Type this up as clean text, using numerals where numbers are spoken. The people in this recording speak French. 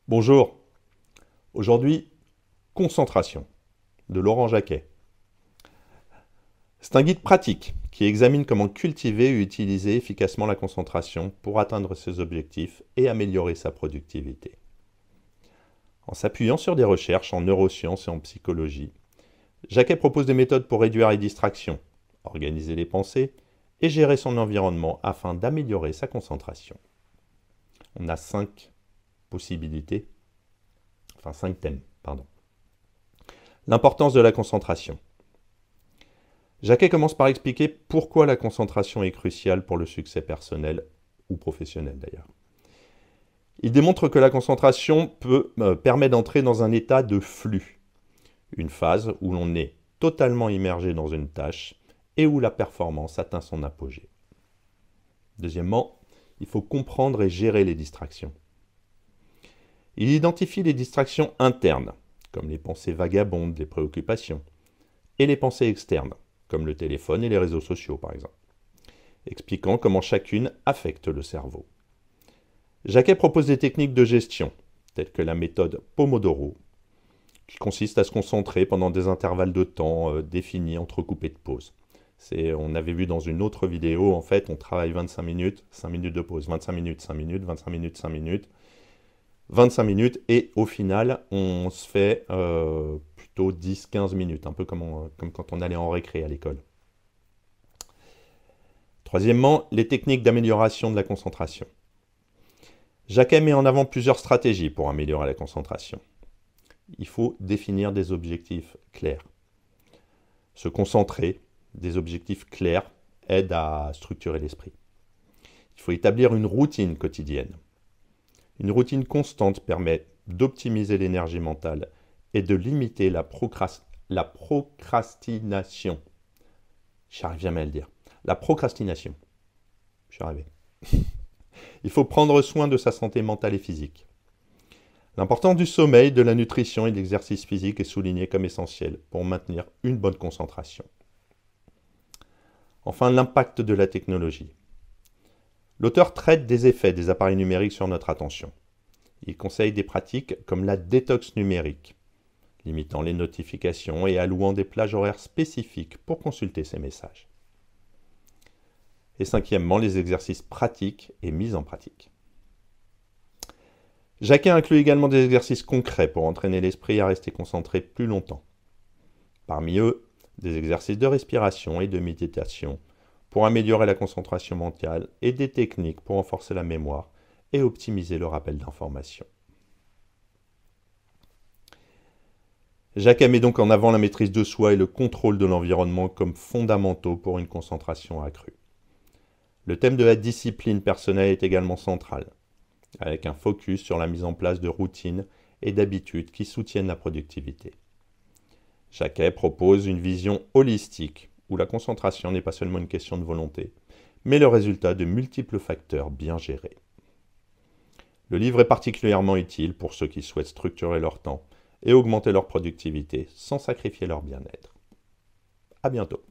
Bonjour, aujourd'hui, concentration, de Laurent Jacquet. C'est un guide pratique qui examine comment cultiver et utiliser efficacement la concentration pour atteindre ses objectifs et améliorer sa productivité. En s'appuyant sur des recherches en neurosciences et en psychologie, Jacquet propose des méthodes pour réduire les distractions, organiser les pensées et gérer son environnement afin d'améliorer sa concentration. On a 5 possibilités. Enfin 5 thèmes, pardon. L'importance de la concentration. Jacquet commence par expliquer pourquoi la concentration est cruciale pour le succès personnel ou professionnel d'ailleurs. Il démontre que la concentration permet d'entrer dans un état de flux, une phase où l'on est totalement immergé dans une tâche et où la performance atteint son apogée. Deuxièmement, il faut comprendre et gérer les distractions. Il identifie les distractions internes, comme les pensées vagabondes, les préoccupations, et les pensées externes, comme le téléphone et les réseaux sociaux par exemple, expliquant comment chacune affecte le cerveau. Jacquet propose des techniques de gestion, telles que la méthode Pomodoro, qui consiste à se concentrer pendant des intervalles de temps définis entrecoupés de pauses. On avait vu dans une autre vidéo, en fait, on travaille 25 minutes, 5 minutes de pause, 25 minutes, 5 minutes, 25 minutes, 5 minutes, 25 minutes, et au final, on se fait plutôt 10-15 minutes, un peu comme quand on allait en récré à l'école. Troisièmement, les techniques d'amélioration de la concentration. Jacquet met en avant plusieurs stratégies pour améliorer la concentration. Il faut définir des objectifs clairs. Se concentrer, des objectifs clairs, aide à structurer l'esprit. Il faut établir une routine quotidienne. Une routine constante permet d'optimiser l'énergie mentale et de limiter la procrastination. J'arrive jamais à le dire. La procrastination. Je suis arrivé. Il faut prendre soin de sa santé mentale et physique. L'importance du sommeil, de la nutrition et de l'exercice physique est soulignée comme essentielle pour maintenir une bonne concentration. Enfin, l'impact de la technologie. L'auteur traite des effets des appareils numériques sur notre attention. Il conseille des pratiques comme la détox numérique, limitant les notifications et allouant des plages horaires spécifiques pour consulter ces messages. Et cinquièmement, les exercices pratiques et mis en pratique. Jacquet inclut également des exercices concrets pour entraîner l'esprit à rester concentré plus longtemps. Parmi eux, des exercices de respiration et de méditation pour améliorer la concentration mentale et des techniques pour renforcer la mémoire et optimiser le rappel d'informations. Jacquet met donc en avant la maîtrise de soi et le contrôle de l'environnement comme fondamentaux pour une concentration accrue. Le thème de la discipline personnelle est également central, avec un focus sur la mise en place de routines et d'habitudes qui soutiennent la productivité. Jacquet propose une vision holistique où la concentration n'est pas seulement une question de volonté, mais le résultat de multiples facteurs bien gérés. Le livre est particulièrement utile pour ceux qui souhaitent structurer leur temps et augmenter leur productivité sans sacrifier leur bien-être. À bientôt.